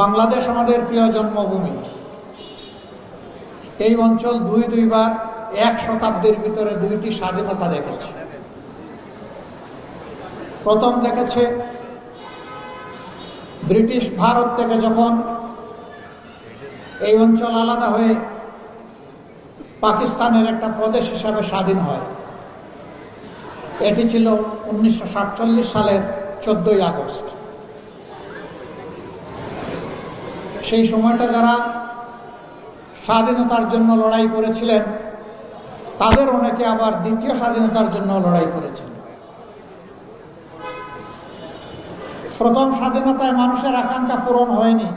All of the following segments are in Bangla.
বাংলাদেশ আমাদের প্রিয় জন্মভূমি। এই অঞ্চল দুইবার 1 শতাব্দীর ভিতরে 2টি স্বাধীনতা দেখেছে। প্রথম দেখেছে ব্রিটিশ ভারত থেকে যখন এই অঞ্চল আলাদা হয়ে পাকিস্তানের একটা প্রদেশ হিসাবে স্বাধীন হয়। এটি ছিল 1947 সালের 14ই আগস্ট। সেই সময়টা যারা স্বাধীনতার জন্য লড়াই করেছিলেন তাদের অনেকে আবার দ্বিতীয় স্বাধীনতার জন্য লড়াই করেছিলেন। প্রথম স্বাধীনতায় মানুষের আকাঙ্ক্ষা পূরণ হয়নি,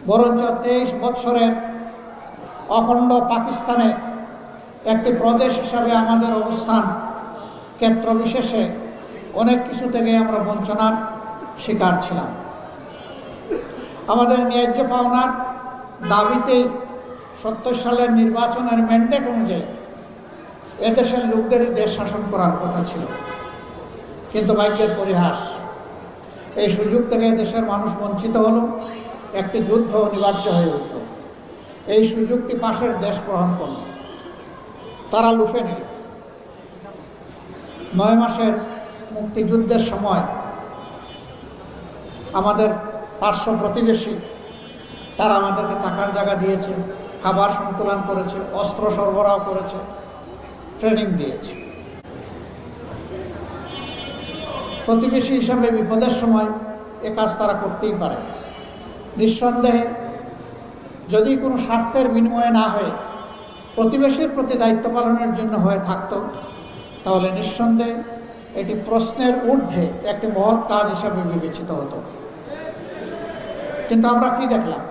বরঞ্চ 23 বৎসরের অখণ্ড পাকিস্তানে একটি প্রদেশ হিসাবে আমাদের অবস্থান ক্ষেত্র বিশেষে অনেক কিছু থেকে আমরা বঞ্চনার শিকার ছিলাম। আমাদের ন্যায্য পাওনার দাবিতেই 70 সালের নির্বাচনের ম্যান্ডেট অনুযায়ী এদেশের লোকদেরই দেশ শাসন করার কথা ছিল, কিন্তু ভাগ্যের পরিহাস, এই সুযোগ থেকে দেশের মানুষ বঞ্চিত হলো। একটি যুদ্ধ অনিবার্য হয়ে উঠল। এই সুযোগটি পাশের দেশ গ্রহণ করল, তারা লুফে নিল। 9 মাসের মুক্তিযুদ্ধের সময় আমাদের পার্শ্ব প্রতিবেশী তারা আমাদেরকে থাকার জায়গা দিয়েছে, খাবার সংকুলন করেছে, অস্ত্র সরবরাহ করেছে, ট্রেনিং দিয়েছে। প্রতিবেশী হিসাবে বিপদের সময় এ কাজ তারা করতেই পারে। নিঃসন্দেহে যদি কোনো স্বার্থের বিনিময়ে না হয়ে প্রতিবেশীর প্রতি দায়িত্ব পালনের জন্য হয়ে থাকতো, তাহলে নিঃসন্দেহে এটি প্রশ্নের ঊর্ধ্বে একটি মহৎ কাজ হিসাবে বিবেচিত হতো। কিন্তু আমরা কি দেখলাম?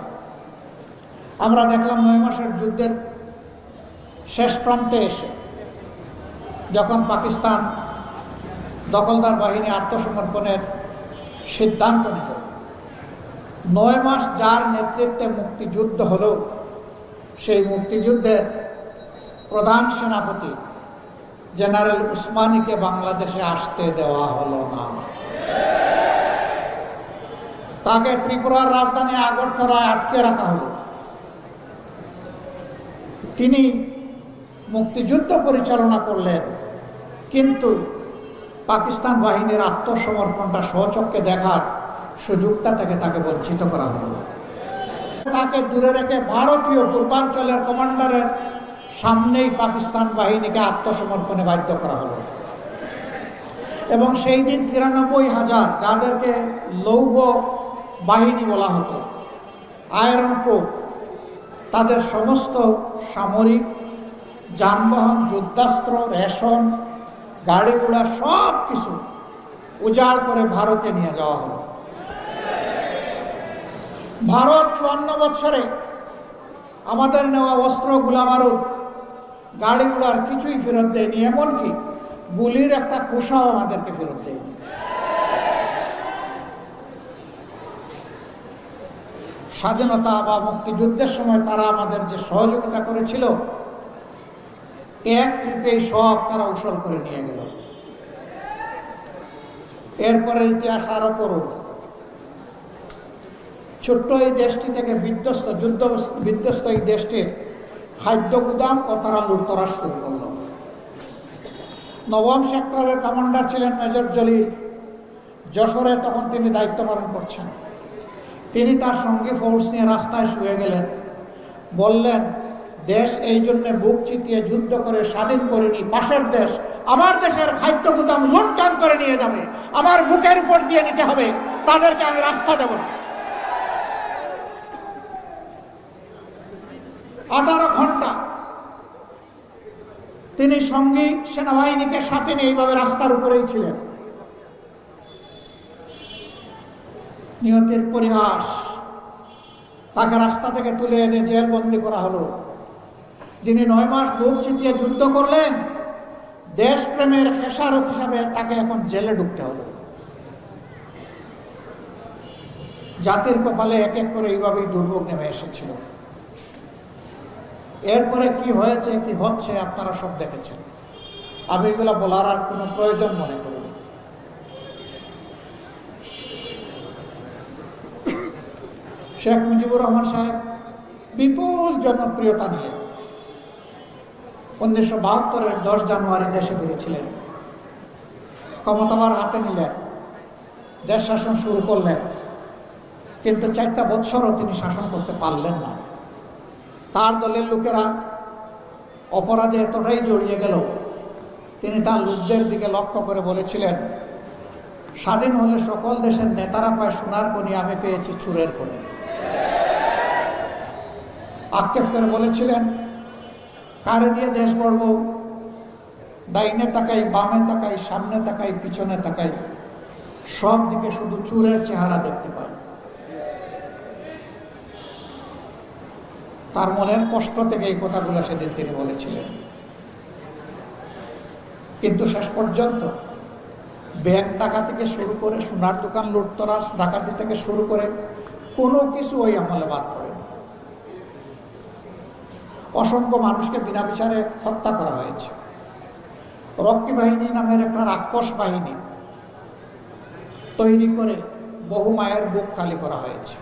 আমরা দেখলাম 9 মাসের যুদ্ধের শেষ প্রান্তে এসে যখন পাকিস্তান দখলদার বাহিনী আত্মসমর্পণের সিদ্ধান্ত নিল, 9 মাস যার নেতৃত্বে মুক্তিযুদ্ধ হলো, সেই মুক্তিযুদ্ধের প্রধান সেনাপতি জেনারেল উসমানীকে বাংলাদেশে আসতে দেওয়া হলো না। তাকে ত্রিপুরার রাজধানী আগরতলায় আটকে রাখা হলো। তিনি মুক্তিযুদ্ধ পরিচালনা করলেন, কিন্তু পাকিস্তান বাহিনীর আত্মসমর্পণটা স্বচক্ষে দেখার সুযোগটা থেকে তাকে বঞ্চিত করা হলো। তাকে দূরে রেখে ভারতীয় পূর্বাঞ্চলের কমান্ডারের সামনেই পাকিস্তান বাহিনীকে আত্মসমর্পণে বাধ্য করা হলো। এবং সেই দিন 93,000 যাদেরকে লৌহ বাহিনী বলা হতো, আয়রন ট্রুপ, তাদের সমস্ত সামরিক যানবাহন, যুদ্ধাস্ত্র, রেশন, গাড়ি ঘোড়া সব কিছু উজাড় করে ভারতে নিয়ে যাওয়া হলো। ভারত 54 বৎসরে আমাদের নেওয়া অস্ত্র, গোলাবারুদ, গাড়ি ঘোড়ার কিছুই ফেরত দেয়নি, এমনকি গুলির একটা খোসাও আমাদেরকে ফেরত দেয়নি। স্বাধীনতা বা মুক্তিযুদ্ধের সময় তারা আমাদের যে সহযোগিতা করেছিল, এক ট্রিপেই সব তারা উসল করে নিয়ে গেল। এরপরে ইতিহাস আরো করুন। ছোট্ট এই দেশটি থেকে যুদ্ধ বিধ্বস্ত এই দেশটির খাদ্য গুদাম ও তারা লুটতরাজ শুরু করল। 9ম সেক্টরের কমান্ডার ছিলেন মেজর জলিল। যশোরে তখন তিনি দায়িত্ব পালন করছেন। তিনি তার সঙ্গে ফোর্স নিয়ে রাস্তায় শুয়ে গেলেন, বললেন, দেশ এই জন্য বুক চিতিয়ে যুদ্ধ করে স্বাধীন করেনি, পাশের দেশ আমার দেশের খাদ্য গুদাম লুণ্ঠন করে নিয়ে যাবে, আমার বুকের উপর দিয়ে নিতে হবে, তাদেরকে আমি রাস্তা দেব না। 18 ঘন্টা তিনি সঙ্গী সেনাবাহিনীকে সাথে নিয়ে এইভাবে রাস্তার উপরেই ছিলেন। নিহতের পরিহাস, তাকে রাস্তা থেকে তুলে এনে জেলবন্দি করা হলো। যিনি 9 মাস বুক চিতিয়ে যুদ্ধ করলেন, দেশপ্রেমের খেসারত হিসাবে তাকে এখন জেলে ঢুকতে হলো। জাতির কপালে এক এক করে এইভাবেই দুর্ভোগ নেমে এসেছিল। এরপরে কি হয়েছে, কি হচ্ছে আপনারা সব দেখেছেন। আমি এগুলো বলার আর কোনো প্রয়োজন মনে করি না। শেখ মুজিবুর রহমান সাহেব বিপুল জনপ্রিয়তা নিয়ে 1972-এর 10 জানুয়ারি দেশে ফিরেছিলেন। ক্ষমতাবার হাতে নিলেন, দেশ শাসন শুরু করলেন, কিন্তু 4টা বৎসরও তিনি শাসন করতে পারলেন না। তার দলের লোকেরা অপরাধে এতটাই জড়িয়ে গেল, তিনি তার লোকদের দিকে লক্ষ্য করে বলেছিলেন, স্বাধীন হলে সকল দেশের নেতারা পায় সোনার খনি, আমি পেয়েছি চুরের খনি। আক্ষেপ করে বলেছিলেন, কারে দিয়ে দেশ গড়ব? ডাইনে তাকাই, বামে তাকাই, সামনে তাকাই, পিছনে তাকাই, সব দিকে শুধু চুরের চেহারা দেখতে পাই। তার মনের কষ্ট থেকে এই কথাগুলো সেদিন তিনি বলেছিলেন। কিন্তু শেষ পর্যন্ত ব্যাংক ডাকাতি থেকে শুরু করে, সোনার দোকান লুটতরাজ ডাকাতি থেকে শুরু করে কোনো কিছু ওই আমলে বাদ পড়ে। অসংখ্য মানুষকে বিনা বিচারে হত্যা করা হয়েছে। রক্ষী বাহিনী নামের একটা রাক্ষস বাহিনী তৈরি করে বহু মায়ের বুক খালি করা হয়েছে।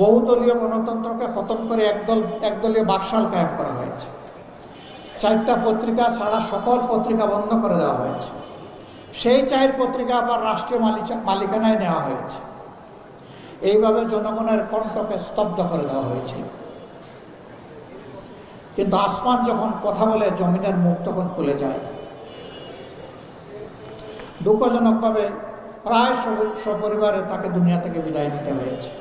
বহুদলীয় গণতন্ত্রকে খতম করে একদলীয় বাকশাল কায়েম করা হয়েছে। 4টা পত্রিকা ছাড়া সকল পত্রিকা বন্ধ করে দেওয়া হয়েছে। সেই 4 পত্রিকা আবার রাষ্ট্রীয় মালিকানায় নেওয়া হয়েছে। এইভাবে জনগণের কণ্ঠকে স্তব্ধ করে দেওয়া হয়েছিল। কিন্তু আসমান যখন কথা বলে, জমিনের মুখ তখন খুলে যায়। দুঃখজনকভাবে প্রায় সপরিবারে তাকে দুনিয়া থেকে বিদায় নিতে হয়েছে।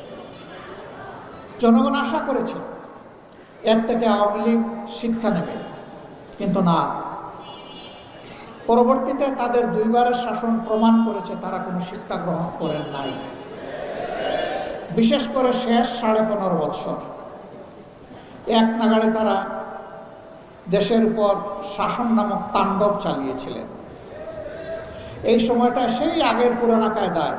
জনগণ আশা করেছিল এর থেকে আওয়ামী লীগ শিক্ষা নেবে, কিন্তু না। পরবর্তীতে তাদের 2বারের শাসন প্রমাণ করেছে তারা কোনো শিক্ষা গ্রহণ করেন নাই। বিশেষ করে শেষ 15.5 বৎসর এক নাগাড়ে তারা দেশের উপর শাসন নামক তাণ্ডব চালিয়েছিলেন। এই সময়টা সেই আগের পুরানা কায়দায়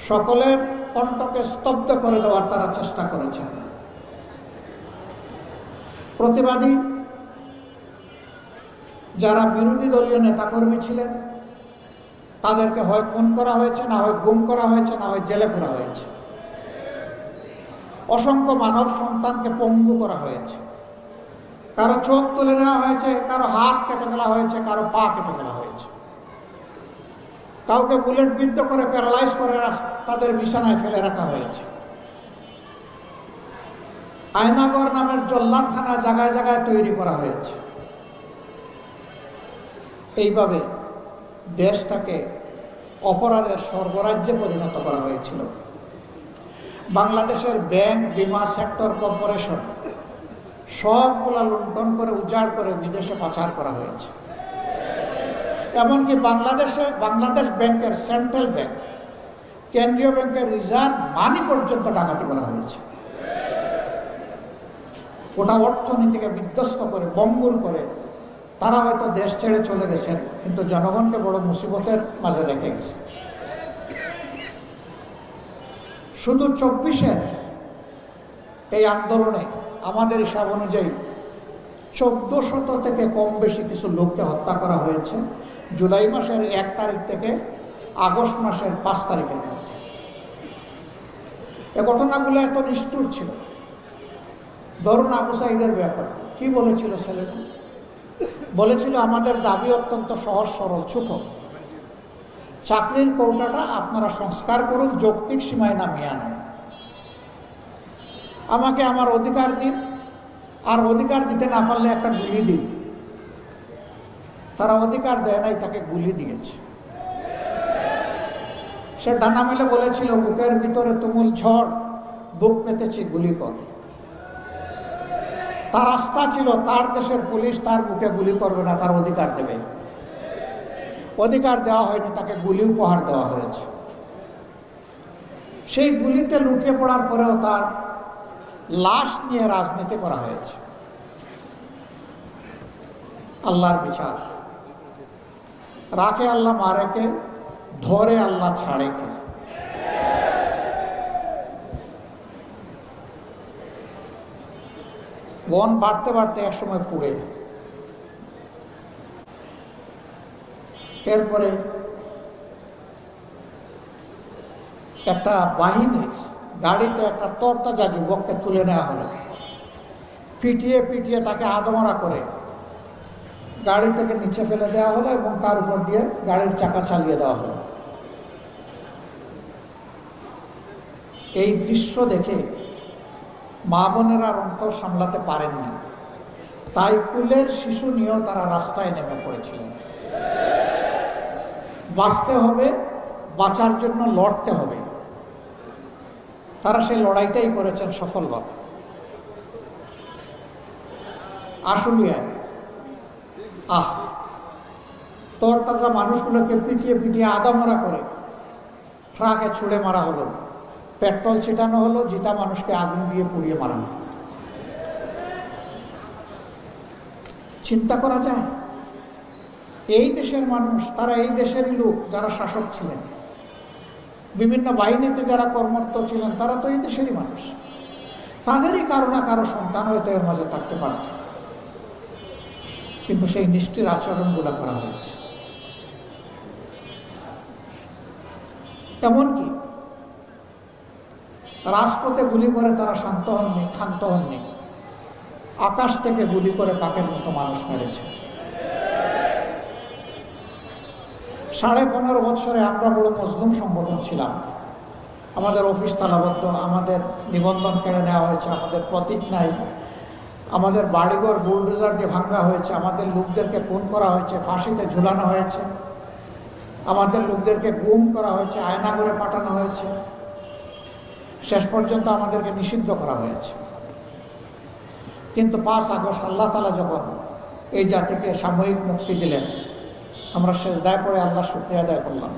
সকলের কণ্ঠকে স্তব্ধ করে দেওয়ার তারা চেষ্টা করেছেন। প্রতিবাদী যারা বিরোধী দলীয় নেতাকর্মী ছিলেন তাদেরকে হয় খুন করা হয়েছে, না হয় গুম করা হয়েছে, না হয় জেলে পুরা হয়েছে। অসংখ্য মানব সন্তানকে পঙ্গু করা হয়েছে। কারো চোখ তুলে নেওয়া হয়েছে, কারো হাত কেটে ফেলা হয়েছে, কারো পা কেটে ফেলা হয়েছে। কাউকে বুলেট বিদ্ধ করে প্যারালাইজ করে তাদের বিছানায় ফেলে রাখা হয়েছে। আয়নাগর নামের জল্লাদখানা জায়গায় জায়গায় তৈরি করা হয়েছে। এইভাবে দেশটাকে অপরাধের স্বর্গরাজ্যে পরিণত করা হয়েছিল। বাংলাদেশের ব্যাংক, বিমা সেক্টর, কর্পোরেশন সবগুলা লুণ্ঠন করে উজাড় করে বিদেশে পাচার করা হয়েছে। এমনকি বাংলাদেশ ব্যাংকের সেন্ট্রাল ব্যাংক, কেন্দ্রীয় ব্যাংকের রিজার্ভ মানি পর্যন্ত ডাকাতি করা হয়েছে। ওটা অর্থনীতিকে বিধ্বস্ত করে, বঙ্গুর করে তারা হয়তো দেশ ছেড়ে চলে গেছেন, কিন্তু জনগণকে বড় মুসিবতের মাঝে রেখে গেছে। শুধু 24-এর এই আন্দোলনে আমাদের হিসাব অনুযায়ী 1400 থেকে কম বেশি কিছু লোককে হত্যা করা হয়েছে জুলাই মাসের 1 তারিখ থেকে আগস্ট মাসের 5 তারিখের মধ্যে। এ ঘটনাগুলো এত নিষ্ঠুর ছিল। ধরুন আবু সাঈদের ব্যাপার কি বলেছিল ছেলেটা? বলেছিল, আমাদের দাবি অত্যন্ত সহজ সরল ছোট, চাকরির কৌটাটা আপনারা সংস্কার করুন, যৌক্তিক সীমায় নামিয়ে আনুন, আমাকে আমার অধিকার দিন, আর অধিকার দিতে না পারলে একটা গুলি দিন। তারা অধিকার দেয় নাই, তাকে গুলি দিয়েছে। সে ডানা মেলে বলেছিল, বুকের ভিতরে তুমুল ঝড়, বুক পেতেছি, গুলি কর। তার আস্থা ছিল তার দেশের পুলিশ তার বুকে গুলি করবে না, তার অধিকার দেবে। অধিকার দেওয়া হয়নি, তাকে গুলি উপহার দেওয়া হয়েছে। সেই গুলিতে লুটিয়ে পড়ার পরেও তার লাশ নিয়ে রাজনীতি করা হয়েছে। আল্লাহর বিচার, রাখে আল্লাহ মারে কে, ধরে আল্লাহ ছাড়ে কে। বন বাড়তে বাড়তে একসময় পুড়ে, এরপরে একটা বাহিনীর গাড়িতে একটা তরতাজা যুবককে তুলে নেওয়া হলো, পিটিয়ে পিটিয়ে তাকে আদমরা করে গাড়ি থেকে নিচে ফেলে দেওয়া হলো এবং তার উপর দিয়ে গাড়ির চাকা চালিয়ে দেওয়া হলো। এই দৃশ্য দেখে মা বোনেরা অন্তর সামলাতে পারেননি, তাই কুলের শিশু নিয়েও তারা রাস্তায় নেমে পড়েছিলেন। বাঁচতে হবে, বাঁচার জন্য লড়তে হবে। তারা সেই লড়াইটাই করেছেন সফলভাবে। আশুলিয়ায় তরতাজা মানুষগুলোকে পিটিয়ে পিটিয়ে আদামরা করে ট্রাকে ছুঁড়ে মারা হলো, পেট্রোল ছিটানো হলো, জিতা মানুষকে আগুন দিয়ে পুড়িয়ে মারা হলো। চিন্তা করা যায়, এই দেশের মানুষ, তারা এই দেশেরই লোক যারা শাসক ছিলেন, বিভিন্ন বাহিনীতে যারা কর্মরত ছিলেন, তারা তো এই দেশেরই মানুষ। তাদেরই কারো না কারো সন্তান হয়তো এর মাঝে থাকতে পারত, কিন্তু সেই নিষ্ঠুর আচরণগুলো করা হয়েছে। এমনকি রাজপথে গুলি করে তারা শান্ত হননি, ক্ষান্ত হননি, আকাশ থেকে গুলি করে পাকের মতো মানুষ মেরেছে। 15.5 বছরে আমরা বড় মজলুম সংগঠন ছিলাম। আমাদের অফিস তালাবদ্ধ, আমাদের নিবন্ধন কেড়ে নেওয়া হয়েছে, আমাদের প্রতীক নাই, আমাদের বাড়িঘর বুলডোজার দিয়ে ভাঙ্গা হয়েছে, আমাদের লোকদেরকে খুন করা হয়েছে, ফাঁসিতে ঝুলানো হয়েছে, আমাদের লোকদেরকে গুম করা হয়েছে, আয়না করে পাঠানো হয়েছে, শেষ পর্যন্ত আমাদেরকে নিষিদ্ধ করা হয়েছে। কিন্তু 5 আগস্ট আল্লাহ তাআলা যখন এই জাতিকে সাময়িক মুক্তি দিলেন, আমরা সেজদায় পড়ে আল্লাহ শুকরিয়া আদায় করলাম।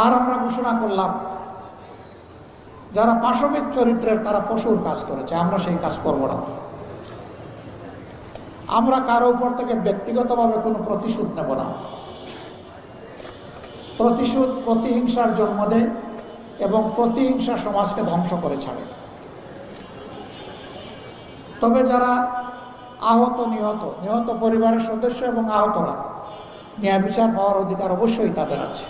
আর আমরা ঘোষণা করলাম, যারা পাশবিক চরিত্রের তারা পশুর কাজ করেছে, আমরা সেই কাজ করব না। আমরা কারো উপর থেকে ব্যক্তিগতভাবে কোনো প্রতিশোধ নেব না। প্রতিশোধ প্রতিহিংসার জন্ম দেয় এবং প্রতিহিংসা সমাজকে ধ্বংস করে ছাড়ে। তবে যারা আহত, নিহত পরিবারের সদস্য এবং আহতরা, ন্যায় বিচার পাওয়ার অধিকার অবশ্যই তাদের আছে।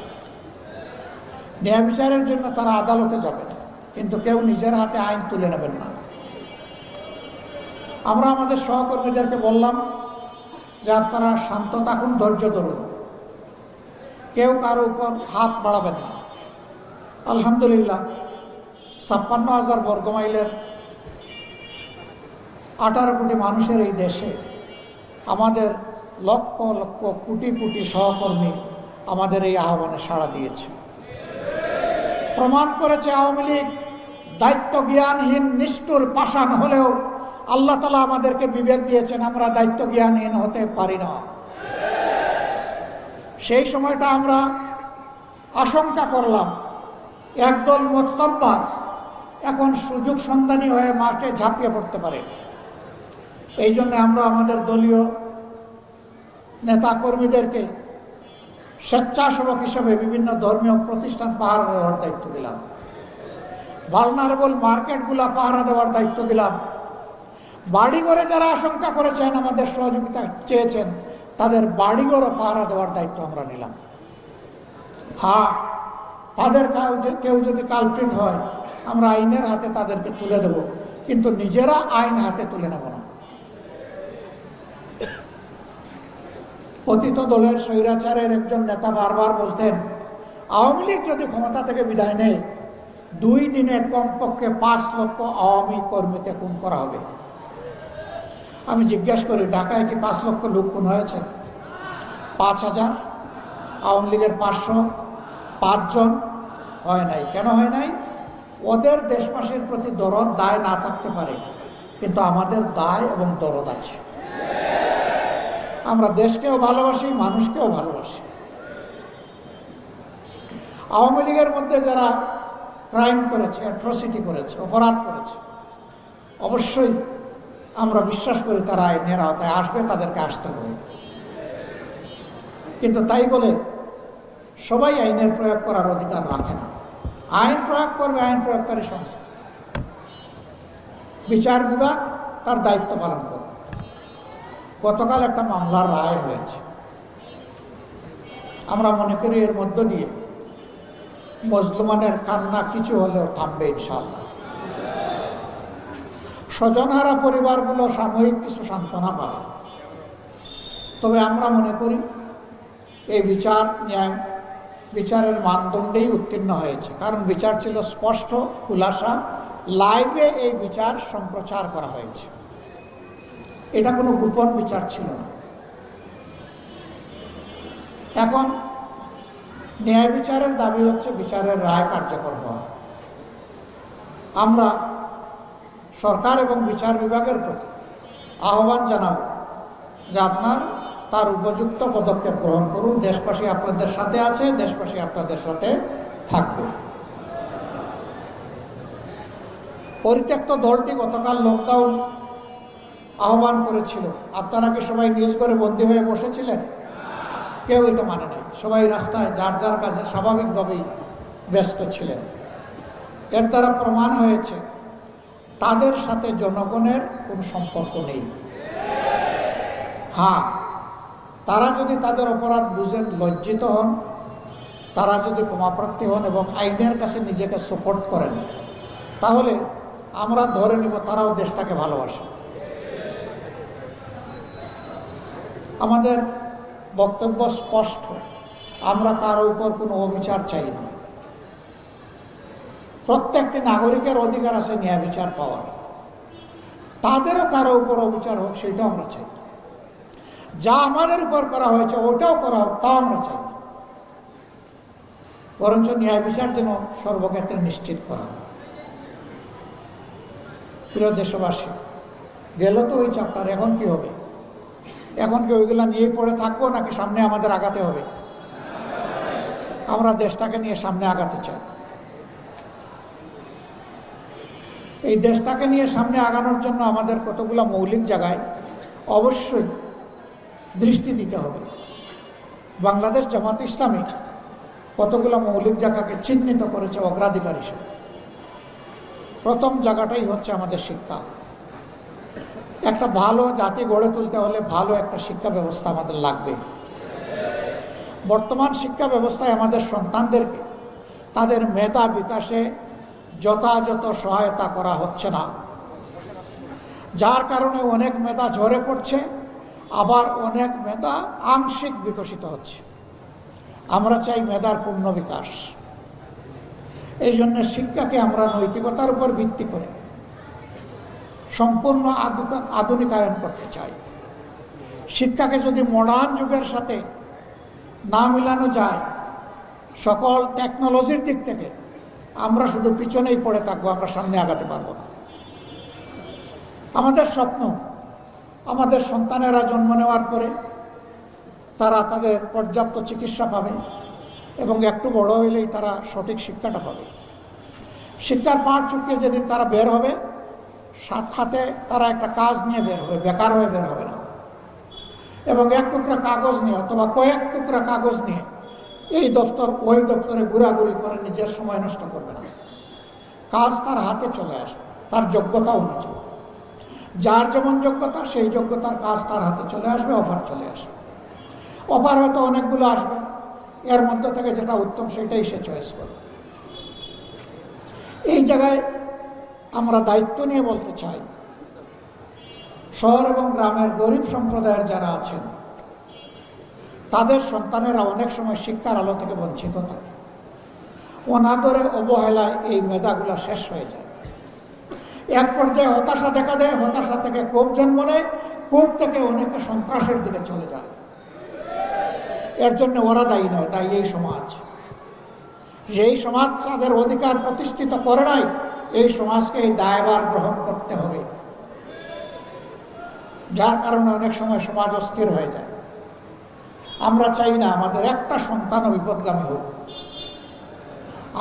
ন্যায় বিচারের জন্য তারা আদালতে যাবেন, কিন্তু কেউ নিজের হাতে আইন তুলে নেবেন না। আমরা আমাদের সহকর্মীদেরকে বললাম যে আপনারা শান্ত থাকুন, ধৈর্য ধরুন, কেউ কারো উপর হাত বাড়াবেন না। আলহামদুলিল্লাহ 56,000 বর্গমাইলের 18 কোটি মানুষের এই দেশে আমাদের লক্ষ লক্ষ কোটি কোটি সহকর্মী আমাদের এই আহ্বানে সাড়া দিয়েছে। প্রমাণ করেছে আওয়ামী লীগ দায়িত্ব জ্ঞানহীন, নিষ্ঠুর, পাষাণ হলেও আল্লাহ তাআলা আমাদেরকে বিবেক দিয়েছেন, আমরা দায়িত্ব জ্ঞানহীন হতে পারি না। সেই সময়টা আমরা আশঙ্কা করলাম একদল মতলববাজ এখন সুযোগ সন্ধানী হয়ে মাঠে ঝাঁপিয়ে পড়তে পারে। এই জন্য আমরা আমাদের দলীয় নেতা কর্মীদেরকে স্বেচ্ছাসেবক হিসেবে বিভিন্ন ধর্মীয় প্রতিষ্ঠান পাহারা দেওয়ার দায়িত্ব দিলাম, ভালনারেবল মার্কেটগুলা পাহারা দেওয়ার দায়িত্ব দিলাম। বাড়িঘরে যারা আশঙ্কা করেছেন, আমাদের সহযোগিতা চেয়েছেন, তাদের বাড়িঘরও পাহারা দেওয়ার দায়িত্ব আমরা নিলাম। হ্যাঁ, তাদের কেউ যদি কালপ্রিট হয়, আমরা আইনের হাতে তাদেরকে তুলে দেব, কিন্তু নিজেরা আইন হাতে তুলে নেব না। পতিত দলের স্বৈরাচারের একজন নেতা বারবার বলতেন, আওয়ামী লীগ যদি ক্ষমতা থেকে বিদায় নেয়, 2 দিনে কমপক্ষে 5 লক্ষ আওয়ামী কর্মীকে খুন করা হবে। আমি জিজ্ঞেস করি, ঢাকায় কি 5 লক্ষ লোক খুন হয়েছে? 5,000? আওয়ামী লীগের 505 জন হয় নাই। কেন হয় নাই? ওদের দেশবাসীর প্রতি দরদ দায় না থাকতে পারে, কিন্তু আমাদের দায় এবং দরদ আছে। আমরা দেশকেও ভালোবাসি, মানুষকেও ভালোবাসি। আওয়ামী লীগের মধ্যে যারা ক্রাইম করেছে, অ্যাট্রসিটি করেছে, অপরাধ করেছে, অবশ্যই আমরা বিশ্বাস করি তারা আইনের আওতায় আসবে, তাদেরকে আসতে হবে। কিন্তু তাই বলে সবাই আইনের প্রয়োগ করার অধিকার রাখে না। আইন প্রয়োগ করবে আইন প্রয়োগকারী সংস্থা, বিচার বিভাগ তার দায়িত্ব পালন করবে। গতকাল একটা মামলার রায় হয়েছে, আমরা মনে করি এর মধ্য দিয়ে মজলুমানের কান্না কিছু হলেও থামবে ইনশাআল্লাহ। স্বজনহারা পরিবারগুলো সাময়িক কিছু সান্ত্বনা পাবে। তবে আমরা মনে করি এই বিচারের মানদণ্ডেই উত্তীর্ণ হয়েছে, কারণ বিচার ছিল স্পষ্ট, খুলাসা, লাইভে এই বিচার সম্প্রচার করা হয়েছে। এটা কোনো গোপন বিচার ছিল না। এখন ন্যায় বিচারের দাবি হচ্ছে বিচারের রায় কার্যকর হওয়া। আমরা সরকার এবং বিচার বিভাগের প্রতি আহ্বান জানাব যে আপনার তার উপযুক্ত পদক্ষেপ গ্রহণ করুন। দেশবাসী আপনাদের সাথে আছে, দেশবাসী আপনাদের সাথে থাকবে। পরিত্যক্ত দলটি গতকাল লকডাউন আহ্বান করেছিল। আপনারা কি সবাই নিজ ঘরে বন্দী হয়ে বসেছিলেন? কেউ এটা মানে নাই। সবাই রাস্তায় যার যার কাছে স্বাভাবিকভাবেই ব্যস্ত ছিলেন। এর দ্বারা প্রমাণ হয়েছে তাদের সাথে জনগণের কোনো সম্পর্ক নেই। হ্যাঁ, তারা যদি তাদের অপরাধ বুঝেন, লজ্জিত হন, তারা যদি ক্ষমাপ্রার্থী হন এবং আইনের কাছে নিজেকে সাপোর্ট করেন, তাহলে আমরা ধরে নিব তারাও দেশটাকে ভালোবাসে। আমাদের বক্তব্য স্পষ্ট, আমরা কারো উপর কোনো অবিচার চাই না। প্রত্যেকটি নাগরিকের অধিকার আছে ন্যায় বিচার পাওয়ার। তাদেরও কারো উপর অবিচার হোক সেটাও আমরা চাই। যা আমাদের উপর করা হয়েছে ওটাও করা হোক, তাও আমরা চাই। বরঞ্চ ন্যায় বিচার যেন সর্বক্ষেত্রে নিশ্চিত করা হয়। প্রিয় দেশবাসী, গেল তো ওই চ্যাপ্টার, এখন কি হবে? এখন কি ওইগুলা নিয়ে পড়ে থাকবো নাকি সামনে আমাদের আগাতে হবে? আমরা দেশটাকে নিয়ে সামনে আগাতে চাই। এই দেশটাকে নিয়ে সামনে আগানোর জন্য আমাদের কতগুলো মৌলিক জায়গায় অবশ্যই দৃষ্টি দিতে হবে। বাংলাদেশ জামাত ইসলামী কতগুলো মৌলিক জায়গাকে চিহ্নিত করেছে অগ্রাধিকার হিসেবে। প্রথম জায়গাটাই হচ্ছে আমাদের শিক্ষা। একটা ভালো জাতি গড়ে তুলতে হলে ভালো একটা শিক্ষা ব্যবস্থা আমাদের লাগবে। বর্তমান শিক্ষা ব্যবস্থায় আমাদের সন্তানদেরকে তাদের মেধা বিকাশে যথাযথ সহায়তা করা হচ্ছে না, যার কারণে অনেক মেধা ঝরে পড়ছে, আবার অনেক মেধা আংশিক বিকশিত হচ্ছে। আমরা চাই মেধার পূর্ণ বিকাশ। এই জন্য শিক্ষাকে আমরা নৈতিকতার উপর ভিত্তি করে সম্পূর্ণ আধুনিকায়ন করতে চাই। শিক্ষাকে যদি মডার্ন যুগের সাথে না মিলানো যায়, সকল টেকনোলজির দিক থেকে আমরা শুধু পিছনেই পড়ে থাকবো, আমরা সামনে আগাতে পারবো না। আমাদের স্বপ্ন, আমাদের সন্তানেরা জন্ম নেওয়ার পরে তারা তাদের পর্যাপ্ত চিকিৎসা পাবে এবং একটু বড় হইলেই তারা সঠিক শিক্ষাটা পাবে। শিক্ষার পাঠ চুকিয়ে যেদিন তারা বের হবে, সাথে তারা একটা কাজ নিয়ে বের হবে, বেকার হয়ে বের হবে না। এবং এক টুকরা কাগজ নিয়ে অথবা কয়েক টুকরা কাগজ নিয়ে এই দপ্তর ওই দপ্তরে ঘোরাঘুরি করে নিজের সময় নষ্ট করবে না। কাজ তার হাতে চলে আসবে তার যোগ্যতা অনুযায়ী। যার যেমন যোগ্যতা সেই যোগ্যতার কাজ তার হাতে চলে আসবে, অফার চলে আসবে। অফার হয়তো অনেকগুলো আসবে, এর মধ্যে থেকে যেটা উত্তম সেটাই সে চয়েস করবে। এই জায়গায় আমরা দায়িত্ব নিয়ে বলতে চাই, শহর এবং গ্রামের গরিব সম্প্রদায়ের যারা আছেন তাদের সন্তানেরা অনেক সময় শিক্ষার আলো থেকে বঞ্চিত থাকে। অনাদরে অবহেলায় এই মেধাগুলো শেষ হয়ে যায়। এক পর্যায়ে হতাশা দেখা দেয়, হতাশা থেকে ক্ষোভ জন্ম নেয়, ক্ষোভ থেকে অনেকে সন্ত্রাসের দিকে চলে যায়। এর জন্য ওরা দায়ী নয়, দায়ী এই সমাজ। যেই সমাজ তাদের অধিকার প্রতিষ্ঠিত করে নাই, এই সমাজকে এই দায়ভার গ্রহণ করতে হবে। যার কারণে অনেক সময় সমাজ অস্থির হয়ে যায়। আমরা চাই না আমাদের একটা সন্তানও বিপদগামী হোক।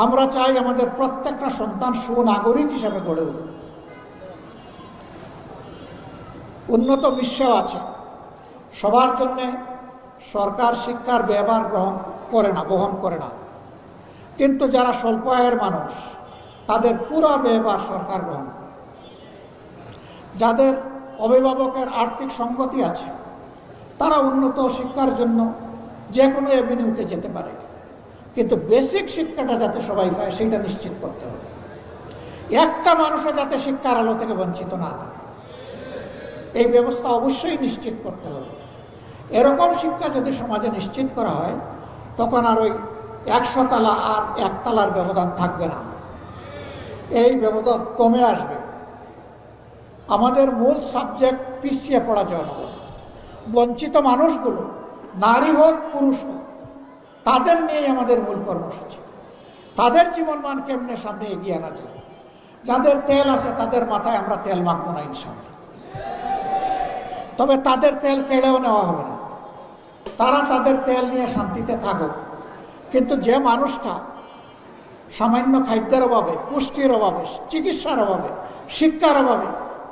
আমরা চাই আমাদের প্রত্যেকটা সন্তান সুনাগরিক হিসেবে গড়ে উঠুক। উন্নত বিশ্বেও আছে, সবার জন্যে সরকার শিক্ষার ব্যয়ভার বহন করে না, কিন্তু যারা স্বল্প আয়ের মানুষ তাদের পুরো ব্যয়ভার সরকার গ্রহণ করে। যাদের অভিভাবকের আর্থিক সঙ্গতি আছে তারা উন্নত শিক্ষার জন্য যে কোনো এভিনিউতে যেতে পারে, কিন্তু বেসিক শিক্ষাটা যাতে সবাই পায় সেইটা নিশ্চিত করতে হবে। একটা মানুষও যাতে শিক্ষার আলো থেকে বঞ্চিত না থাকে, এই ব্যবস্থা অবশ্যই নিশ্চিত করতে হবে। এরকম শিক্ষা যদি সমাজে নিশ্চিত করা হয়, তখন আর ওই 100 তলা আর 1 তলার ব্যবধান থাকবে না, এই ব্যবধান কমে আসবে। আমাদের মূল সাবজেক্ট পিছিয়ে পড়া জনগণ, বঞ্চিত মানুষগুলো, নারী হোক পুরুষ হোক, তাদের নিয়েই আমাদের মূল কর্মসূচি। তাদের জীবনমান কেমনে সামনে এগিয়ে আনা যায়। যাদের তেল আছে তাদের মাথায় আমরা তেল মাখবো না ইনশাআল্লাহ, তবে তাদের তেল কেড়েও নেওয়া হবে না, তারা তাদের তেল নিয়ে শান্তিতে থাকুক। কিন্তু যে মানুষটা সামান্য খাদ্যের অভাবে, পুষ্টির অভাবে, চিকিৎসার অভাবে, শিক্ষার অভাবে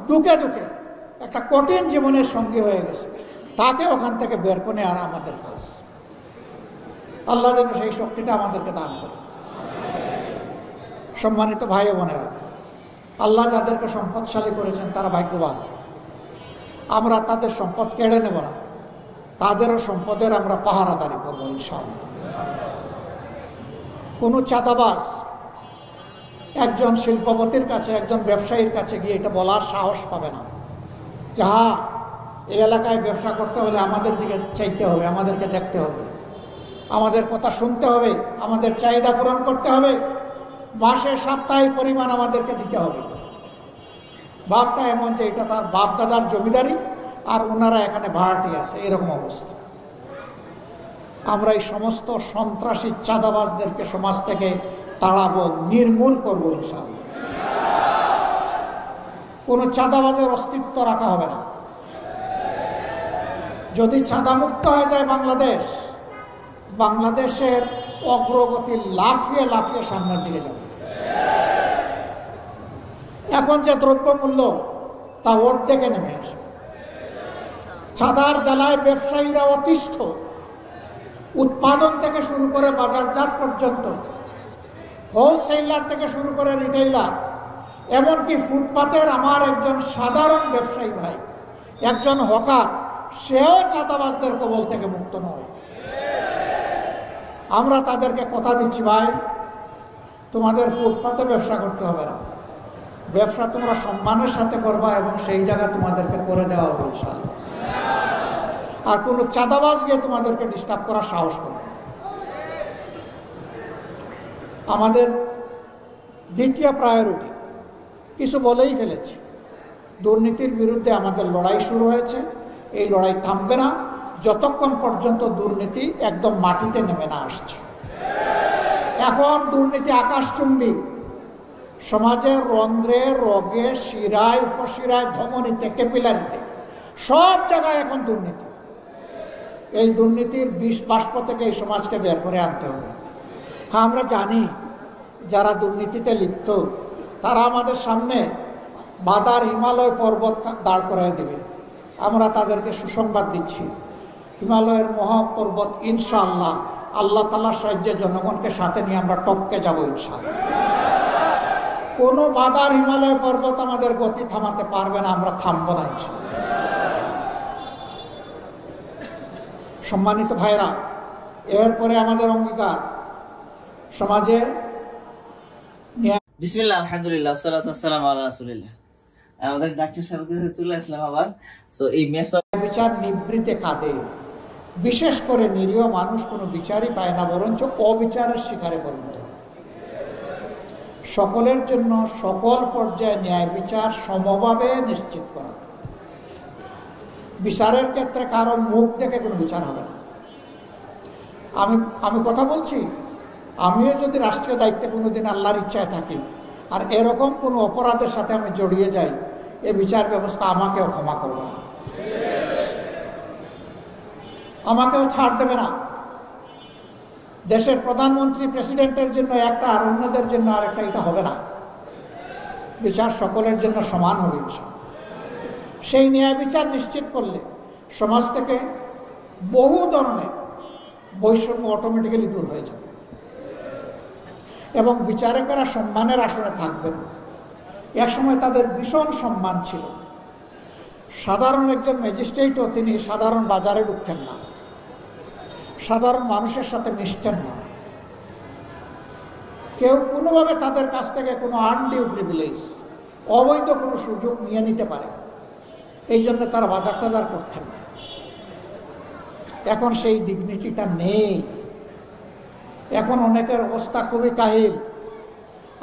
দুঃখে দুঃখে একটা কঠিন জীবনের সঙ্গী হয়ে গেছে, তাকে ওখান থেকে বের করে আনা আমাদের কাজ। আল্লাহ যেন সেই শক্তিটা আমাদেরকে দান করে। সম্মানিত ভাই ও বোনেরা, আল্লাহ যাদেরকে সম্পদশালী করেছেন তারা ভাগ্যবান। আমরা তাদের সম্পদ কেড়ে নেব না, তাদেরও সম্পদের আমরা পাহারাদারি করবো ইনশাআল্লাহ। কোনো চাঁদাবাজ একজন শিল্পপতির কাছে, একজন ব্যবসায়ীর কাছে গিয়ে এটা বলার সাহস পাবে না যে হ্যাঁ, এই এলাকায় ব্যবসা করতে হলে আমাদের দিকে চাইতে হবে, আমাদেরকে দেখতে হবে, আমাদের কথা শুনতে হবে, আমাদের চাহিদা পূরণ করতে হবে, মাসে সাপ্তাহিক পরিমাণ আমাদেরকে দিতে হবে। বাপটা এমন যে এটা তার বাপ দাদার জমিদারি আর ওনারা এখানে ভাড়াটি আছে, এরকম অবস্থা। আমরা এই সমস্ত সন্ত্রাসী চাঁদাবাজদেরকে সমাজ থেকে তাড়াবো, নির্মূল করবো ইনশাআল্লাহ। কোনো চাঁদাবাজের অস্তিত্ব রাখা হবে না। যদি চাঁদামুক্ত হয়ে যায় বাংলাদেশ, বাংলাদেশের অগ্রগতি লাফিয়ে লাফিয়ে সামনের দিকে যাবে। এখন যে দ্রব্যমূল্য তা অর্ধেকে নেমে আসবে। চাঁদার জ্বালায় ব্যবসায়ীরা অতিষ্ঠ, উৎপাদন থেকে শুরু করে বাজারজাত পর্যন্ত, হোলসেলার থেকে শুরু করে রিটেইলার, এমনকি ফুটপাতের আমার একজন সাধারণ ব্যবসায়ী ভাই, একজন হকার, সেও চাঁদাবাজদের কবল থেকে মুক্ত নয়। আমরা তাদেরকে কথা দিচ্ছি, ভাই তোমাদের ফুটপাতে ব্যবসা করতে হবে না, ব্যবসা তোমরা সম্মানের সাথে করবা এবং সেই জায়গা তোমাদেরকে করে দেওয়া হবে ইনশাআল্লাহ। আর কোনো চাঁদাবাজ গিয়ে তোমাদেরকে ডিস্টার্ব করার সাহস করবে। আমাদের দ্বিতীয় প্রায়োরিটি কিছু বলেই ফেলেছি, দুর্নীতির বিরুদ্ধে আমাদের লড়াই শুরু হয়েছে। এই লড়াই থামবে না যতক্ষণ পর্যন্ত দুর্নীতি একদম মাটিতে নেমে না আসছে। এখন দুর্নীতি আকাশচুম্বী, সমাজের রন্ধ্রে, রগে, শিরায়, উপশিরায়, ধমনীতে, ক্যাপিলারিতে, সব জায়গায় এখন দুর্নীতি। এই দুর্নীতির বিষ বাষ্প থেকে এই সমাজকে বের করে আনতে হবে। হ্যাঁ, আমরা জানি যারা দুর্নীতিতে লিপ্ত তারা আমাদের সামনে বাদার হিমালয় পর্বত দাঁড় করায় দেবে। আমরা তাদেরকে সুসংবাদ দিচ্ছি, হিমালয়ের মহাপর্বত ইনশাআল্লাহ আল্লাহ তাআলার সাহায্যে জনগণকে সাথে নিয়ে আমরা টপকে যাব ইনশাআল্লাহ। কোনো বাদার হিমালয় পর্বত আমাদের গতি থামাতে পারবে না, আমরা থামবো না ইনশাআল্লাহ। সম্মানিত ভাইরা, এরপরে আমাদের অঙ্গীকার সমাজে বিসমিল্লাহ, আলহামদুলিল্লাহ, সালাতু ওয়াসসালামু আলা রাসূলিল্লাহ। আমাদের ডাক্তার সাহেবের কাছে চলে আসলাম আবার। সো এই বিচার নিবৃতে কাঁদে, বিশেষ করে নিরীহ মানুষ কোনো বিচারই পায় না, বরঞ্চ অবিচারের শিকারে পরিণত হয়। সকলের জন্য সকল পর্যায়ে ন্যায় বিচার সমভাবে নিশ্চিত করা। বিচারের ক্ষেত্রে কারো মুখ দেখে কোনো বিচার হবে না। আমি কথা বলছি, আমিও যদি রাষ্ট্রীয় দায়িত্বে কোনোদিন আল্লাহর ইচ্ছায় থাকি আর এরকম কোনো অপরাধের সাথে আমি জড়িয়ে যাই, এ বিচার ব্যবস্থা আমাকেও ক্ষমা করবে না, আমাকেও ছাড় দেবে না। দেশের প্রধানমন্ত্রী, প্রেসিডেন্টের জন্য একটা আর অন্যদের জন্য আরেকটা, এটা হবে না। বিচার সকলের জন্য সমান হবে। সেই ন্যায় বিচার নিশ্চিত করলে সমাজ থেকে বহু ধরনের বৈষম্য অটোমেটিক্যালি দূর হয়ে যাবে এবং বিচারকেরা সম্মানের আসনে থাকবেন। একসময় তাদের ভীষণ সম্মান ছিল। সাধারণ একজন ম্যাজিস্ট্রেটও তিনি সাধারণ বাজারে ঢুকতেন না, সাধারণ মানুষের সাথে মিশতেন না, কেউ কোনোভাবে তাদের কাছ থেকে কোনো আনডিউ প্রিভিলেজ, অবৈধ কোনো সুযোগ নিয়ে নিতে পারে, এই জন্য তারা বাজার টাজার করতেন না। এখন সেই ডিগনিটিটা নেই। এখন অনেকের অবস্থা খুবই কাহিল,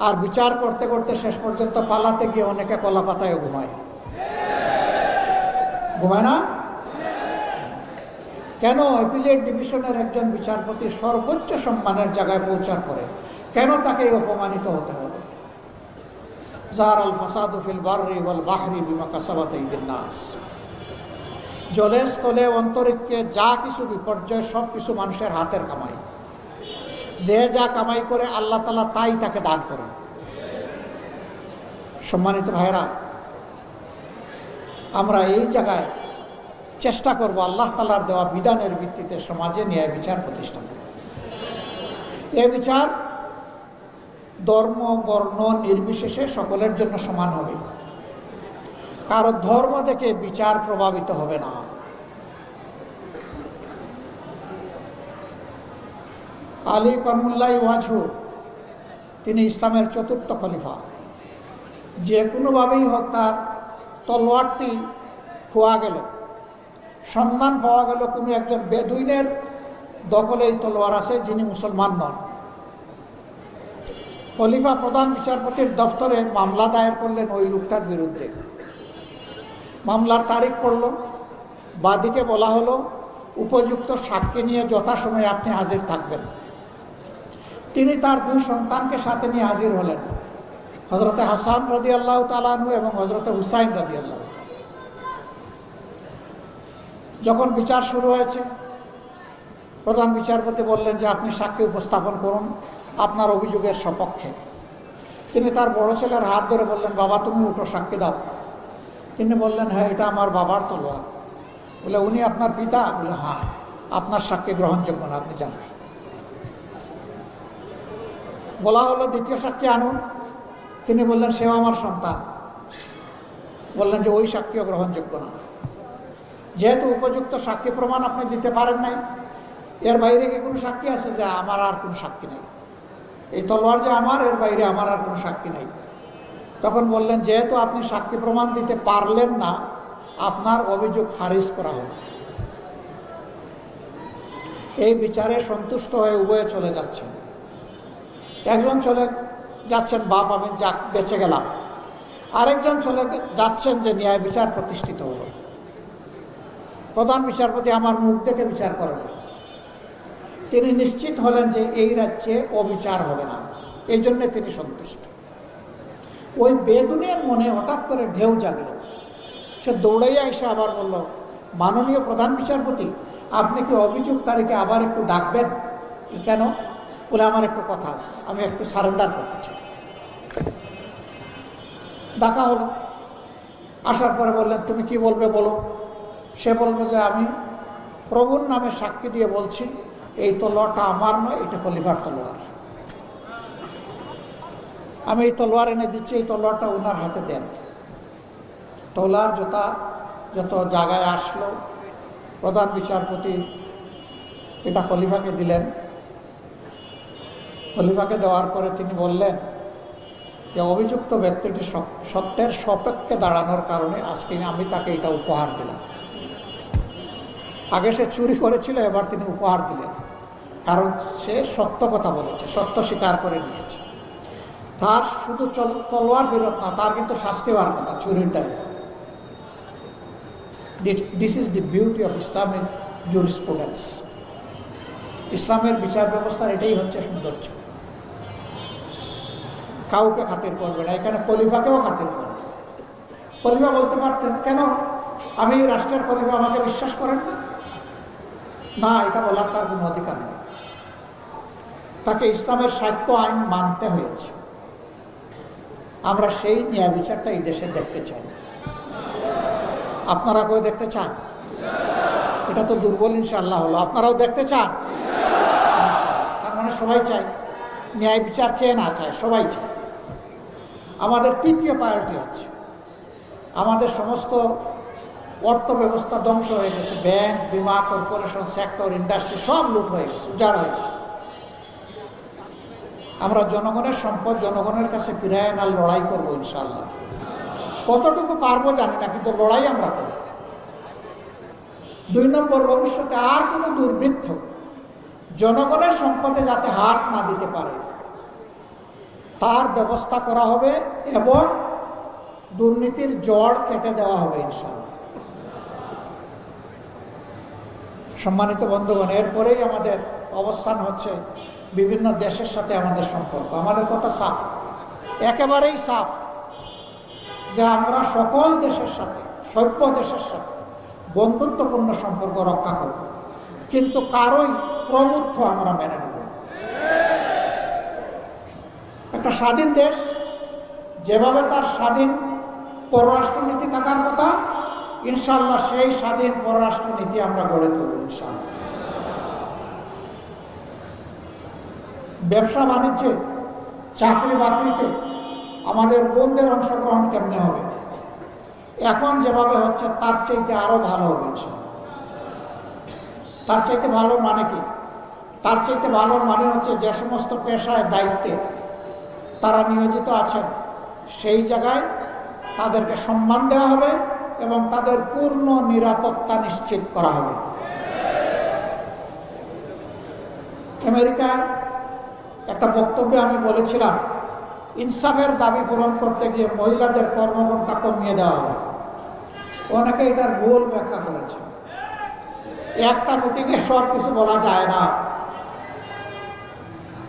আর বিচার করতে করতে শেষ পর্যন্ত পালাতে গিয়ে অনেকে কলা পাতায় ঘুমায় না? কেন অ্যাপিলেট ডিভিশনের একজন বিচারপতি সর্বোচ্চ সম্মানের জায়গায় পৌঁছার পরে কেন তাকে অপমানিত হতে হবে? জাহারাল ফাসাদু ফিল বাররি ওয়াল বাহরি বিমা কাসাবাত আইদিন নাস। জলে স্থলে অন্তরিক্ষে যা কিছু বিপর্যয় সব কিছু মানুষের হাতের কামাই। যে যা কামাই করে আল্লাহ তাআলা তাই তাকে দান করেন। সম্মানিত ভাইরা, আমরা এই জায়গায় চেষ্টা করব আল্লাহ তাআলার দেওয়া বিধানের ভিত্তিতে সমাজে ন্যায় বিচার প্রতিষ্ঠা করা। এই বিচার ধর্ম বর্ণ নির্বিশেষে সকলের জন্য সমান হবে। কারো ধর্ম দেখে বিচার প্রভাবিত হবে না। আলী করমুল্লাহ ওয়াজহু, তিনি ইসলামের চতুর্থ খলিফা। যে কোনোভাবেই হোক তার তলোয়ারটি খোয়া গেল, সন্ধান পাওয়া গেল কোনো একজন বেদুইনের দখলে এই তলোয়ার আছে যিনি মুসলমান নন। খলিফা প্রধান বিচারপতির দফতরে মামলা দায়ের করলেন ওই লোকটার বিরুদ্ধে। মামলার তারিখ পড়ল, বাদীকে বলা হলো উপযুক্ত সাক্ষী নিয়ে যথাসময়ে আপনি হাজির থাকবেন। তিনি তার দুই সন্তানকে সাথে নিয়ে হাজির হলেন, হযরতে হাসান রাদিয়াল্লাহু তাআলা আনহু এবং হযরতে হুসাইন রাদিয়াল্লাহু তাআলা। যখন বিচার শুরু হয়েছে, প্রধান বিচারপতি বললেন যে আপনি সাক্ষী উপস্থাপন করুন আপনার অভিযোগের সপক্ষে। তিনি তার বড় ছেলের হাত ধরে বললেন, বাবা তুমি উঠো, সাক্ষী দাও। তিনি বললেন, হ্যাঁ এটা আমার বাবার তলোয়ার। বলে, উনি আপনার পিতা? বলে, হ্যাঁ। আপনার সাক্ষী গ্রহণযোগ্য না, আপনি জানেন। বলা হলো দ্বিতীয় সাক্ষী আনুন। তিনি বললেন, সেও আমার সন্তান। বললেন যে ওই সাক্ষীও গ্রহণযোগ্য না। যেহেতু উপযুক্ত সাক্ষী প্রমাণ আপনি দিতে পারেন নাই, এর বাইরে কি কোনো সাক্ষী আছে? যে আমার আর কোনো সাক্ষী নেই, এই তলোয়ার যে আমার, এর বাইরে আমার আর কোনো সাক্ষী নেই। তখন বললেন, যেহেতু আপনি সাক্ষী প্রমাণ দিতে পারলেন না, আপনার অভিযোগ খারিজ করা হলো। এই বিচারে সন্তুষ্ট হয়ে উভয়ে চলে যাচ্ছেন। একজন চলে যাচ্ছেন, বাপ আমি বেঁচে গেলাম। আরেকজন চলে যাচ্ছেন যে ন্যায় বিচার প্রতিষ্ঠিত হলো। প্রধান বিচারপতি আমার মুখ দেখে বিচার করেন। তিনি নিশ্চিত হলেন যে এই রাজ্যে অবিচার হবে না, এই জন্য তিনি সন্তুষ্ট। ওই বেদুনের মনে হঠাৎ করে ঢেউ জাগলো। সে দৌড়াইয়া এসে আবার বলল, মাননীয় প্রধান বিচারপতি, আপনি কি অভিযোগকারীকে আবার একটু ডাকবেন? কেন? বলে, আমার একটু কথা আছে, আমি একটু সারেন্ডার করতে চাই। ডাকা হলো। আসার পরে বললেন, তুমি কি বলবে বলো। সে বলবে যে আমি প্রভুর নামে সাক্ষী দিয়ে বলছি এই তলোয়ারটা আমার নয়, এটা খলিফার তলোয়ার। আমি এই তলোয়ার এনে দিচ্ছি, এই তলোয়ারটা ওনার হাতে দেন। তলোয়ার যত জায়গায় আসলো, প্রধান বিচারপতি এটা খলিফাকে দিলেন। খলিফাকে দেওয়ার পরে তিনি বললেন যে অভিযুক্ত ব্যক্তিটি সত্যের সপক্ষে দাঁড়ানোর কারণে আজকে আমি তাকে এটা উপহার দিলাম। আগে সে চুরি করেছিল, এবার তিনি উপহার দিলেন, কারণ সে সত্য কথা বলেছে, সত্য স্বীকার করে নিয়েছে। তার শুধু তলোয়ার ফেরত না, তার কিন্তু শাস্তি হওয়ার কথা চুরির দায়ে। This is the beauty of Islamic jurisprudence. ইসলামের বিচার ব্যবস্থার এটাই হচ্ছে সৌন্দর্য। কাউকে খাতির করবে না, এখানে খলিফাকেও খাতির করবে। খলিফা বলতে পারতেন, কেন আমি রাষ্ট্রের খলিফা, আমাকে বিশ্বাস করেন না? না, এটা বলার তার কোনো অধিকার নেই। তাকে ইসলামের সাক্ষ্য আইন মানতে হয়েছে। আমরা সেই ন্যায় বিচারটা এই দেশে দেখতে চাই। আপনারা কেউ দেখতে চান? এটা তো দুর্বল ইনশাআল্লাহ হলো। আপনারাও দেখতে চান? তার মানে সবাই চায় ন্যায় বিচার। কে না চায়? সবাই চায়। আমাদের তৃতীয় প্রায়োরিটি হচ্ছে, আমাদের সমস্ত অর্থ ব্যবস্থা ধ্বংস হয়ে গেছে। ব্যাংক, বিমা, কর্পোরেশন, সেক্টর, ইন্ডাস্ট্রি সব লুট হয়ে গেছে, উজাড় হয়ে গেছে। আমরা জনগণের সম্পদ জনগণের কাছে ফিরায় আনার লড়াই করবো ইনশাআল্লাহ। কতটুকু পারবো জানি না, কিন্তু লড়াই আমরা করব। 2 নম্বর, ভবিষ্যতে আর কোনো দুর্বৃত্ত জনগণের সম্পদে যাতে হাত না দিতে পারে তার ব্যবস্থা করা হবে এবং দুর্নীতির জড় কেটে দেওয়া হবে ইনশাআল্লাহ। সম্মানিত বন্ধুগণ, এরপরেই আমাদের অবস্থান হচ্ছে বিভিন্ন দেশের সাথে আমাদের সম্পর্ক। আমাদের কথা সাফ, একেবারেই সাফ, যে আমরা সকল দেশের সাথে, সভ্য দেশের সাথে বন্ধুত্বপূর্ণ সম্পর্ক রক্ষা করব, কিন্তু কারোই প্রভুত্ব আমরা মেনে নেব। একটা স্বাধীন দেশ যেভাবে তার স্বাধীন পররাষ্ট্রনীতি থাকার কথা, ইনশাআল্লাহ সেই স্বাধীন পররাষ্ট্রনীতি আমরা গড়ে তুলব ইনশাআল্লাহ। ব্যবসা বাণিজ্যে, চাকরি বাকরিতে আমাদের বোনদের অংশগ্রহণ কেমনে হবে? এখন যেভাবে হচ্ছে তার চাইতে আরো ভালো হবে ইনশাআল্লাহ। তার চাইতে ভালো মানে কি? তার চাইতে ভালো মানে হচ্ছে যে সমস্ত পেশায় দায়িত্বে তারা নিয়োজিত আছেন সেই জায়গায় তাদেরকে সম্মান দেওয়া হবে এবং তাদের পূর্ণ নিরাপত্তা নিশ্চিত করা হবে। আমেরিকায় একটা বক্তব্যে আমি বলেছিলাম, ইনসাফের দাবি পূরণ করতে গিয়ে মহিলাদের কর্মঘণ্টা কমিয়ে দেওয়া হবে। অনেকে এটার ভুল ব্যাখ্যা করেছে। একটা মিটিংয়ে সব কিছু বলা যায় না।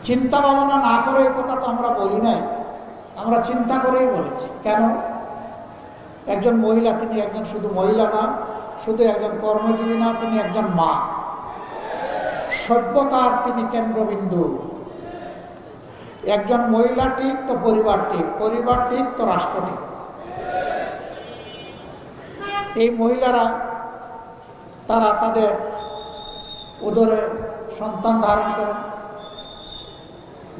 চিন্তা ভাবনা না করে এই কথা তো আমরা বলি নাই, আমরা চিন্তা করেই বলেছি। কেন? একজন মহিলা, তিনি একজন শুধু মহিলা না, শুধু একজন কর্মজীবী না, তিনি একজন মা, সভ্যতার তিনি কেন্দ্রবিন্দু। একজন মহিলা ঠিক তো পরিবার ঠিক, পরিবার ঠিক তো রাষ্ট্র ঠিক। এই মহিলারা তারা তাদের উদরে সন্তান ধারণ করেন,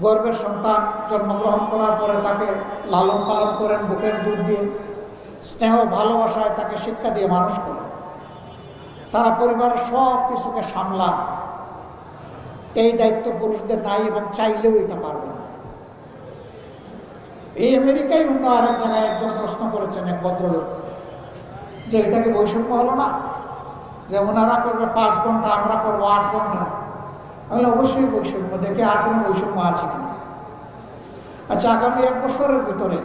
গর্ভের সন্তান জন্মগ্রহণ করার পরে তাকে লালন পালন করেন বুকের দুধ দিয়ে, স্নেহ ভালোবাসায় তাকে শিক্ষা দিয়ে মানুষ করেন। তারা পরিবারের সব কিছুকে সামলান। এই দায়িত্ব পুরুষদের নাই এবং চাইলেও এটা পারবে না। এই আমেরিকায় অন্য আরেক জায়গায় একজন প্রশ্ন করেছেন এক ভদ্রলোক, যে এটা কি বৈষম্য হলো না, যে ওনারা করবে 5 ঘন্টা, আমরা করবো 8 ঘন্টা? তাহলে অবশ্যই বৈষম্য। দেখে আর কোনো বৈষম্য আছে কিনা। আচ্ছা, আগামী 1 বছরের ভিতরে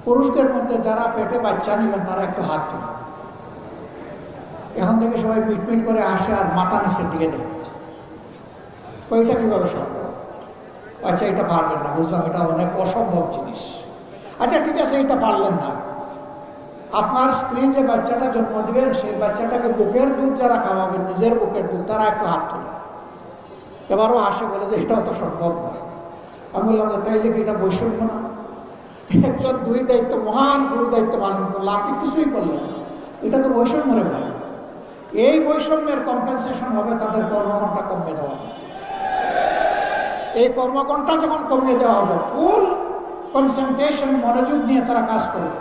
পুরুষদের মধ্যে যারা পেটে বাচ্চা নেবেন তারা একটু হাত তুলে। এখন থেকে সবাই মিটমিট করে আসে আর মাথা নিচের দিকে দেয়। ওইটা কিভাবে সম্ভব? আচ্ছা, এটা পারবেন না, বুঝলাম, এটা অনেক অসম্ভব জিনিস। আচ্ছা ঠিক আছে, এটা পারলেন না। আপনার স্ত্রী যে বাচ্চাটা জন্ম দিবেন সেই বাচ্চাটাকে বুকের দুধ যারা খাওয়াবেন, নিজের বুকের দুধ, তারা একটু হাত তোলে। এবারও আসে বলে যে এটাও তো সম্ভব নয়। আমি বললাম যে তাইলে কি এটা বৈষম্য না? একজন 2 দায়িত্ব, মহান গুরু দায়িত্ব পালন করলো, আপনি কিছুই করলেন না, এটা তো বৈষম্য রে ভাই। এই বৈষম্যের কম্পেনসেশন হবে তাদের কর্মঘণ্টা কমিয়ে দেওয়া। এই কর্মঘণ্টা যখন কমিয়ে দেওয়া হবে, ফুল কনসেন্ট্রেশন, মনোযোগ নিয়ে তারা কাজ করবে।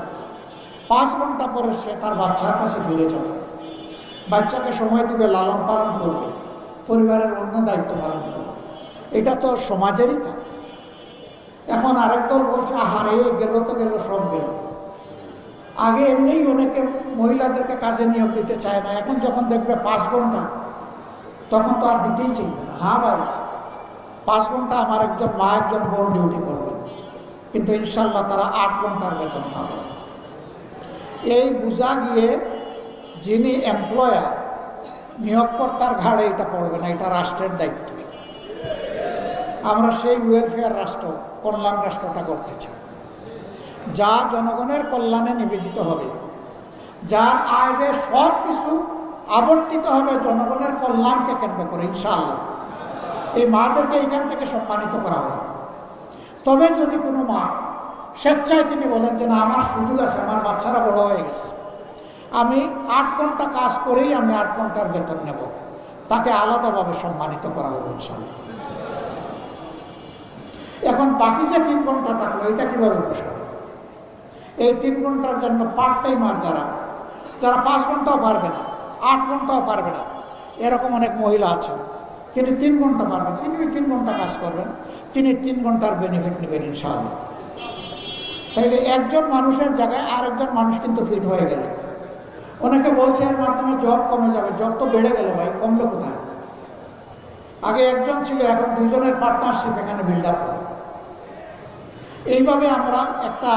5 ঘন্টা পরে সে তার বাচ্চার কাছে ফিরে যাবে, বাচ্চাকে সময় দিবে, লালন পালন করবে, পরিবারের অন্য দায়িত্ব পালন করবে। এটা তো সমাজেরই কাজ। এখন আরেক দল বলছে আহারে গেল তো গেল, সব গেল। আগে এমনিই অনেকে মহিলাদেরকে কাজে নিয়োগ দিতে চায় না, এখন যখন দেখবে 5 ঘন্টা তখন তো আর দিতেই চাইবে না। হ্যাঁ ভাই, 5 ঘন্টা আমার একজন মা, একজন বোন ডিউটি করবেন, কিন্তু ইনশাল্লাহ তারা 8 ঘন্টার বেতন পাবেন। এই বোঝা গিয়ে যিনি এমপ্লয়ার, নিয়োগকর্তার ঘাড়ে এটা পড়বে না, এটা রাষ্ট্রের দায়িত্ব। আমরা সেই ওয়েলফেয়ার রাষ্ট্র, কল্যাণ রাষ্ট্রটা করতে চাই, যা জনগণের কল্যাণে নিবেদিত হবে, যার আয় ব্যয় সব কিছু আবর্তিত হবে জনগণের কল্যাণকে কেন্দ্র করে ইনশাআল্লাহ। এই মাদেরকে এখান থেকে সম্মানিত করা হবে। তবে যদি কোনো মা স্বেচ্ছায় তিনি বলেন যে না, আমার সুযোগ আছে, আমার বাচ্চারা বড় হয়ে গেছে, আমি 8 ঘন্টা কাজ করেই আমি 8 ঘন্টার বেতন নেব, তাকে আলাদাভাবে সম্মানিত করা হবে ইনশাআল্লাহ। এখন বাকি যে 3 ঘন্টা থাকলো, এটা কিভাবে পোষাবে? এই 3 ঘন্টার জন্য পার্ট টাইমার যারা 5 ঘন্টাও পারবে না, 8 ঘন্টাও পারবে না, এরকম অনেক মহিলা আছেন, তিনি 3 ঘন্টা পারবেন, তিনি ওই 3 ঘন্টা কাজ করবেন, তিনি 3 ঘন্টার বেনিফিট নেবেন ইনশাআল্লাহ। তাইলে একজন মানুষের জায়গায় আরেকজন মানুষ কিন্তু ফিট হয়ে গেল। অনেকে বলছে এর মাধ্যমে জব কমে যাবে, জব তো বেড়ে গেল ভাই, কমলো কোথায়? আগে একজন ছিল, এখন 2 জনের পার্টনারশিপ এখানে বিল্ড আপ হবে। এইভাবে আমরা একটা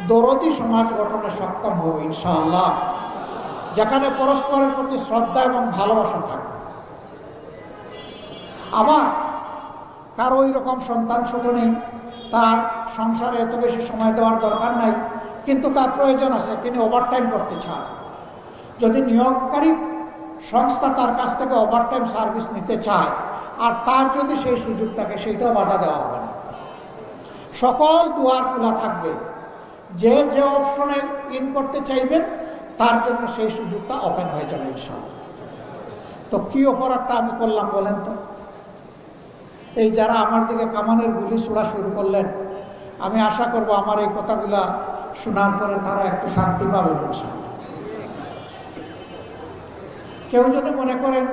দরদি সমাজ গঠনে সক্ষম হব ইনশাআল্লাহ, যেখানে পরস্পরের প্রতি শ্রদ্ধা এবং ভালোবাসা থাকবে। আবার কারো ওই রকম সন্তান ছোট নেই, তার সংসারে এত বেশি সময় দেওয়ার দরকার নাই, কিন্তু তার প্রয়োজন আছে, তিনি ওভারটাইম করতে চান। যদি নিয়োগকারী সংস্থা তার কাছ থেকে ওভারটাইম সার্ভিস নিতে চায় আর তার যদি সেই সুযোগ থাকে, সেইটাও বাধা দেওয়া হবে না। সকল দুয়ার খোলা থাকবে, যে যে অপশনে ইন করতে চাইবেন তার জন্য সেই সুযোগটা ওপেন হয়ে যাবে ইনশাআল্লাহ। তো কি অপরাধটা আমি করলাম বলেন তো? এই যারা আমার দিকে কামানের গুলি ছোড়া শুরু করলেন, আমি আশা করব আমার এই কথাগুলা শোনার পরে তারা একটু শান্তি পাবেন ইনশাআল্লাহ। কেউ যদি মনে করেন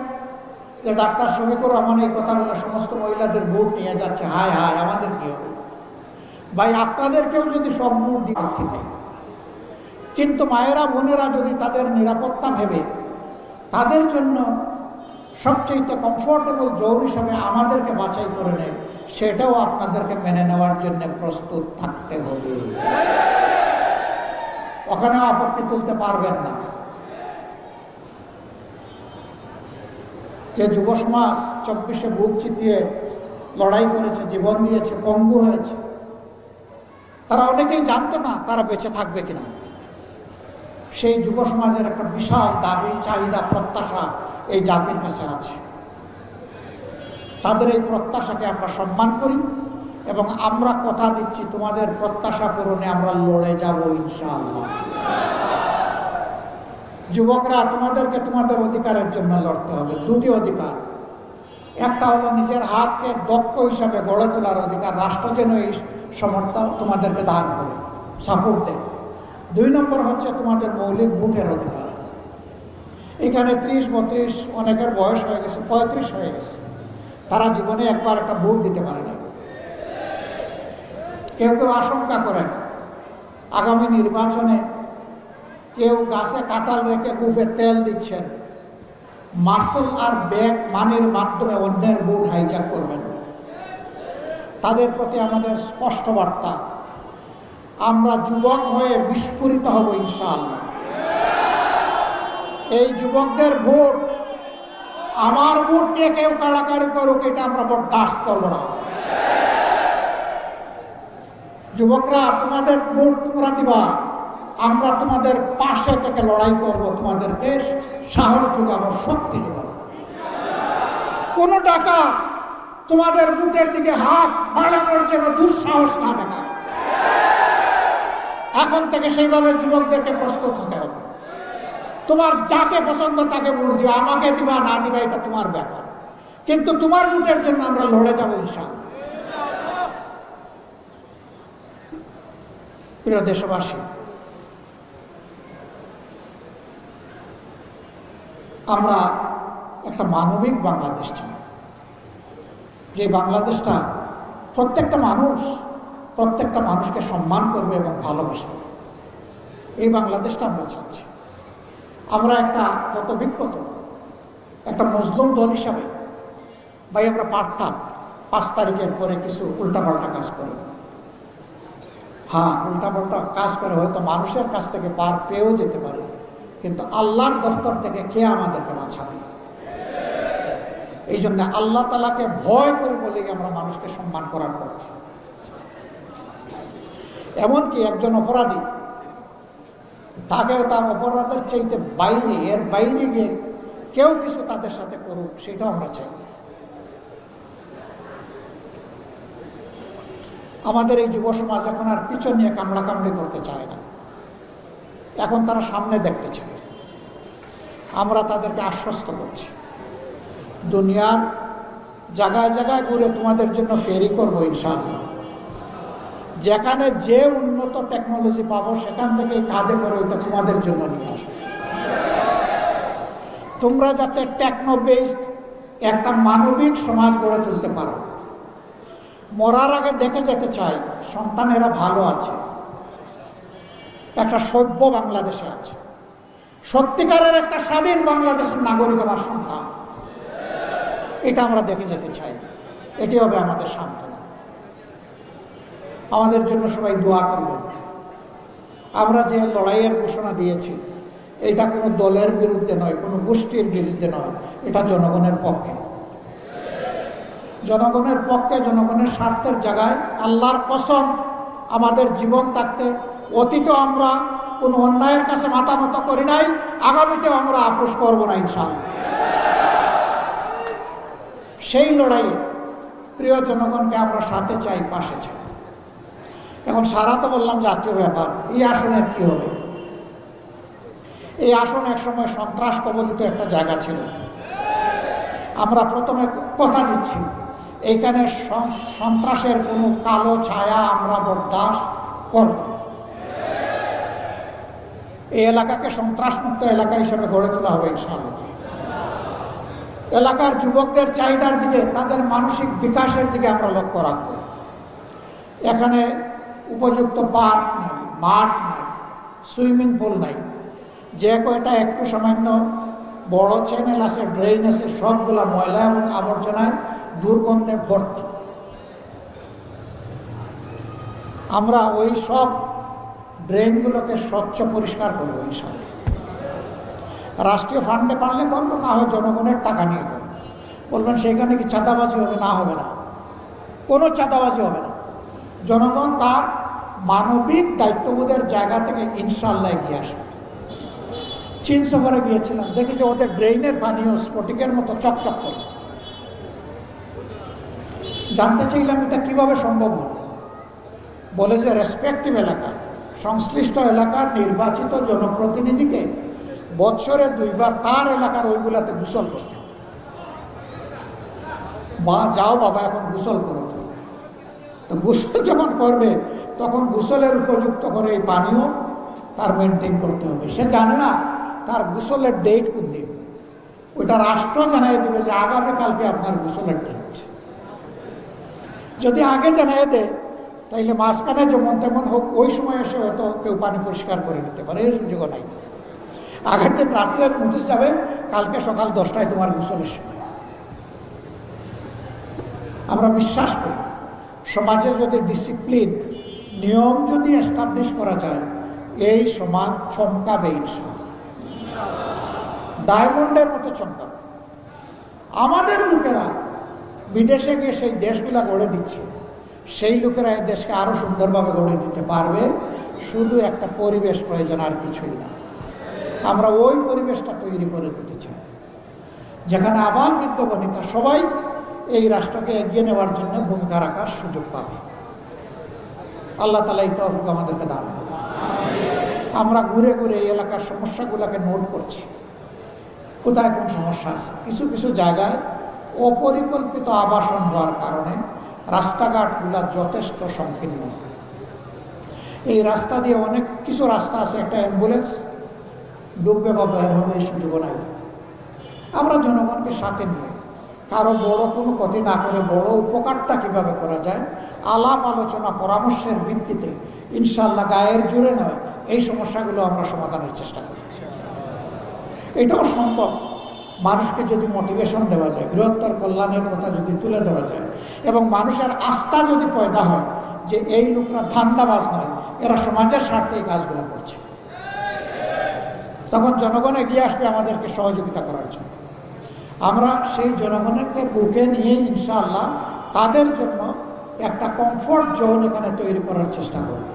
যে ডাক্তার শফিকুর রহমান এই কথাগুলো সমস্ত মহিলাদের ভোট নিয়ে যাচ্ছে, হায় হায় আমাদের কি হবে? ভাই, আপনাদেরকেও যদি সব ভোট দিতে দেয়, কিন্তু মায়েরা বোনেরা যদি তাদের নিরাপত্তা ভেবে তাদের জন্য সবচেয়ে কমফোর্টেবল জোন হিসাবে আমাদেরকে বাছাই করে নেয়, সেটাও আপনাদেরকে মেনে নেওয়ার জন্য প্রস্তুত থাকতে হবে। ওখানেও আপত্তি তুলতে পারবেন না। যে যুব সমাজ 24-এ বুক চিতিয়ে লড়াই করেছে, জীবন দিয়েছে, পঙ্গু হয়েছে, তারা অনেকেই জানতো না তারা বেঁচে থাকবে কিনা। সেই যুব সমাজের একটা বিশাল দাবি, চাহিদা, প্রত্যাশা এই জাতির কাছে আছে। তাদের এই প্রত্যাশাকে আমরা সম্মান করি এবং আমরা কথা দিচ্ছি তোমাদের প্রত্যাশা পূরণে আমরা লড়ে যাব ইনশাআল্লাহ। যুবকরা, তোমাদেরকে তোমাদের অধিকারের জন্য লড়তে হবে। 2টি অধিকার, একটা হলো নিজের হাতকে দক্ষ হিসাবে গড়ে তোলার অধিকার, রাষ্ট্র যেন এই সমর্থন তোমাদেরকে দান করে, সাপোর্ট দেয়। 2 নম্বর হচ্ছে তোমাদের মৌলিক ভোটের অধিকার। এখানে 30-32, অনেকের বয়স হয়ে গেছে 35 হয়ে গেছে, তারা জীবনে একবার একটা ভোট দিতে পারে না। কেউ কেউ আশঙ্কা করেন আগামী নির্বাচনে কেউ গাছে কাঁঠাল রেখে কূপে তেল দিচ্ছেন, মাসল আর ব্যাগ মানির মাধ্যমে অন্যের ভোট হাইজ্যাক করবেন। তাদের প্রতি আমাদের স্পষ্ট বার্তা, আমরা যুবক হয়ে বিস্ফোরিত হব ইনশাআল্লাহ। এই যুবকদের ভোট, আমার ভোট নিয়ে কেউ কাড়াকাড়ি করুক, এটা আমরা বরদাস্ত করব না। যুবকরা, তোমাদের ভোট তোমরা দিবা, আমরা তোমাদের পাশে থেকে লড়াই করব, তোমাদেরকে সাহস যোগাবো, শক্তি যোগাবো। কোনো ডাকাত তোমাদের বুটের দিকে হাত বাড়ানোর জন্য দুঃসাহস না দেখায়। এখন থেকে সেইভাবে যুবকদেরকে প্রস্তুত হতে হবে। তোমার যাকে পছন্দ তাকে ভোট দিও, আমাকে দিবা না দিবা এটা তোমার ব্যাপার, কিন্তু তোমার ভোটের জন্য আমরা লড়ে যাবো ইনশাআল্লাহ। প্রিয় দেশবাসী, আমরা একটা মানবিক বাংলাদেশ চাই, যে বাংলাদেশটা প্রত্যেকটা মানুষকে সম্মান করবে এবং ভালোবাসবে। এই বাংলাদেশটা আমরা চাচ্ছি। আমরা একটা হতবিক্ষত একটা মজলুম দল হিসাবে ভাই আমরা পারতাম 5 তারিখের পরে কিছু উল্টাপাল্টা কাজ করে। হ্যাঁ, উল্টাপাল্টা কাজ করে হয়তো মানুষের কাছ থেকে পার পেয়েও যেতে পারে, কিন্তু আল্লাহর দফতর থেকে কে আমাদেরকে বাঁচাবে? এই জন্য আল্লাহ তাআলাকে ভয় করে বলে আমরা মানুষকে সম্মান করার পক্ষে। এমনকি একজন অপরাধী, তাকেও তার অপরাধের চাইতে বাইরে, এর বাইরে গিয়ে কেউ কিছু তাদের সাথে করুক, সেটাও আমরা চাই। আমাদের এই যুব সমাজ এখন আর পিছন নিয়ে কামড়াকামড়ি করতে চায় না, এখন তারা সামনে দেখতে চায়। আমরা তাদেরকে আশ্বস্ত করছি, দুনিয়ার জায়গায় জায়গায় ঘুরে তোমাদের জন্য ফেরি করবো ইনশাআল্লাহ। যেখানে যে উন্নত টেকনোলজি পাবো সেখান থেকে কাঁধে করে ওইটা তোমাদের জন্য নিয়ে আসবো। তোমরা যাতে টেকনো বেসড একটা মানবিক সমাজ গড়ে তুলতে পারো। মরার আগে দেখে যেতে চাই সন্তানেরা ভালো আছে, একটা সভ্য বাংলাদেশে আছে, সত্যিকারের একটা স্বাধীন বাংলাদেশের নাগরিক আমার সন্তান, এটা আমরা দেখে যেতে চাই। এটি হবে আমাদের সান্ত্বনা। আমাদের জন্য সবাই দোয়া করবেন। আমরা যে লড়াইয়ের ঘোষণা দিয়েছি এটা কোনো দলের বিরুদ্ধে নয়, কোনো গোষ্ঠীর বিরুদ্ধে নয়, এটা জনগণের পক্ষে, জনগণের পক্ষে, জনগণের স্বার্থের জায়গায়। আল্লাহর কসম, আমাদের জীবন থাকতে অতীতে আমরা কোনো অন্যায়ের কাছে মাথা নত করি নাই, আগামীতেও আমরা আপোষ করব না ইনশাআল্লাহ। সেই লড়াইয়ে প্রিয় জনগণকে আমরা সাথে চাই, পাশে চাই। এখন সারা তো বললাম জাতীয় ব্যাপার, এই আসনের কি হবে? এই আসন একসময় সন্ত্রাস কবলিত একটা জায়গা ছিল। আমরা প্রথমে কথা দিচ্ছি, এইখানে সন্ত্রাসের কোনো কালো ছায়া আমরা বরদাস্ত করব না। এই এলাকাকে সন্ত্রাসমুক্ত এলাকা হিসেবে গড়ে তোলা হবে ইনশাআল্লাহ। এলাকার যুবকদের চাহিদার দিকে, তাদের মানসিক বিকাশের দিকে আমরা লক্ষ্য রাখব। এখানে উপযুক্ত পার্ক নাই, মাঠ নাই, সুইমিং পুল নাই, যে কয়টা একটু সামান্য বড় চ্যানেল আছে, ড্রেন আছে, সবগুলা ময়লা এবং আবর্জনায় দুর্গন্ধে ভর্তি। আমরা ওই সব ড্রেনগুলোকে স্বচ্ছ পরিষ্কার করবো ইনশাআল্লাহ। রাষ্ট্রীয় ফান্ডে পারলে করবো, না হয় জনগণের টাকা নিয়ে করবো। বলবেন সেখানে কি চাঁদাবাজি হবে? না, হবে না, কোনো চাঁদাবাজি হবে না। জনগণ তার মানবিক দায়িত্ববোধের জায়গা থেকে ইনশাআল্লাহ এগিয়ে আসবে। চীন সফরে গিয়েছিলাম, দেখেছি ওদের ড্রেইনের পানিও স্ফটিকের মতো চকচক করে। জানতে চাইলাম এটা কিভাবে সম্ভব হলো। বলে যে রেসপেক্টিভ এলাকার, সংশ্লিষ্ট এলাকার নির্বাচিত জনপ্রতিনিধিকে বৎসরে 2 বার তার এলাকার ওইগুলাতে গোসল করতে হবে। বা যাও বাবা এখন গোসল করো। তো গোসল যখন করবে তখন গোসলের উপযুক্ত করে এই পানীয় তার মেনটেন করতে হবে। সে জানে না তার গোসলের ডেট কোন দিন, ওইটা রাষ্ট্র জানিয়ে দেবে যে আগামীকালকে আপনার গোসলের ডেট। যদি আগে জানিয়ে দেয় তাইলে মাঝখানে যেমন তেমন হোক, ওই সময় এসে হয়তো কেউ পানি পরিষ্কার করে নিতে পারে, এই সুযোগও নাই। আগের দিন রাত্রে নোটিশ যাবে, কালকে সকাল 10টায় তোমার গোসলের সময়। আমরা বিশ্বাস করি সমাজে যদি ডিসিপ্লিন, নিয়ম যদি এস্টাবলিশ করা যায়, এই সমাজ চমকাবে ইনশাআল্লাহ, ডায়মন্ডের মতো চমকাবে। আমাদের লোকেরা বিদেশে গিয়ে সেই দেশগুলা গড়ে দিচ্ছে, সেই লোকেরা এই দেশকে আরো সুন্দরভাবে গড়ে দিতে পারবে। শুধু একটা পরিবেশ প্রয়োজন, আর কিছুই না। আমরা ওই পরিবেশটা তৈরি করে দিতে চাই যেখানে আবাল বৃদ্ধ বনিতা সবাই এই রাষ্ট্রকে এগিয়ে নেওয়ার জন্য ভূমিকা রাখার সুযোগ পাবে। আল্লাহ তাআলা এই তৌফিক আমাদেরকে দান করুন। আমরা ঘুরে ঘুরে এই এলাকার সমস্যাগুলোকে নোট করছি, কোথায় কোন সমস্যা আছে। কিছু কিছু জায়গায় অপরিকল্পিত আবাসন হওয়ার কারণে রাস্তাঘাটগুলা যথেষ্ট সংকীর্ণ। এই রাস্তা দিয়ে অনেক কিছু রাস্তা আছে, একটা অ্যাম্বুলেন্স ঢুকবে বা বের হবে এই সুযোগ নাই। আমরা জনগণকে সাথে নিয়ে কারো বড় কোনো ক্ষতি না করে বড় উপকারটা কিভাবে করা যায়, আলাপ আলোচনা পরামর্শের ভিত্তিতে ইনশাআল্লাহ গায়ের জোরে নয়, এই সমস্যাগুলো আমরা সমাধানের চেষ্টা করি। এটাও সম্ভব মানুষকে যদি মোটিভেশন দেওয়া যায়, বৃহত্তর কল্যাণের কথা যদি তুলে দেওয়া যায়, এবং মানুষের আস্থা যদি পয়দা হয় যে এই লোকরা ধান্দাবাজ নয়, এরা সমাজের স্বার্থে এই কাজগুলো করছে, তখন জনগণ এগিয়ে আসবে আমাদেরকে সহযোগিতা করার জন্য। আমরা সেই জনগণকে বুকে নিয়ে ইনশাআল্লাহ তাদের জন্য একটা কমফোর্ট জোন এখানে তৈরি করার চেষ্টা করব।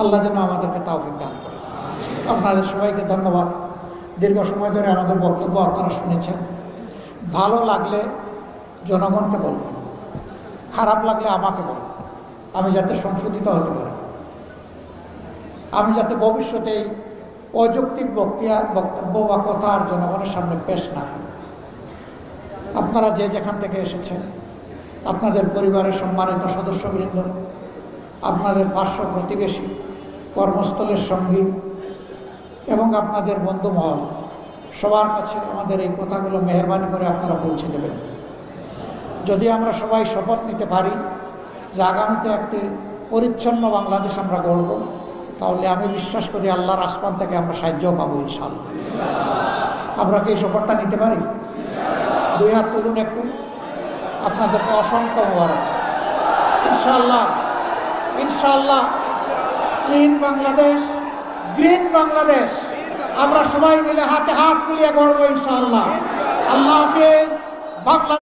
আল্লাহ যেন আমাদেরকে তৌফিক দান করে। আপনাদের সবাইকে ধন্যবাদ। দীর্ঘ সময় ধরে আমাদের বক্তব্য আপনারা শুনেছেন। ভালো লাগলে জনগণকে বলবেন, খারাপ লাগলে আমাকে বলবেন, আমি যাতে সংশোধিত হতে পারি, আমি যাতে ভবিষ্যতে অযৌক্তিক বক্তব্য বা কথা আর জনগণের সামনে পেশ না করি। আপনারা যে যেখান থেকে এসেছেন, আপনাদের পরিবারের সম্মানিত সদস্যবৃন্দ, আপনাদের পার্শ্ব প্রতিবেশী, কর্মস্থলের সঙ্গী এবং আপনাদের বন্ধুমহল, সবার কাছে আমাদের এই কথাগুলো মেহেরবানি করে আপনারা পৌঁছে দেবেন। যদি আমরা সবাই শপথ নিতে পারি যে আগামীতে একটি পরিচ্ছন্ন বাংলাদেশ আমরা গড়ব, তাহলে আমি বিশ্বাস করি আল্লাহর আসমান থেকে আমরা সাহায্য পাবো ইনশাআল্লাহ। আমরা কি এই শপথটা নিতে পারি? দুই হাত তুলুন একটু, আপনাদেরকে অসংখ্য মোবারক। ইনশাআল্লাহ ইনশাআল্লাহ ক্লিন বাংলাদেশ, গ্রিন বাংলাদেশ আমরা সবাই মিলে হাতে হাত মিলিয়ে গড়ব ইনশাআল্লাহ। আল্লাহ হাফেজ। বাংলা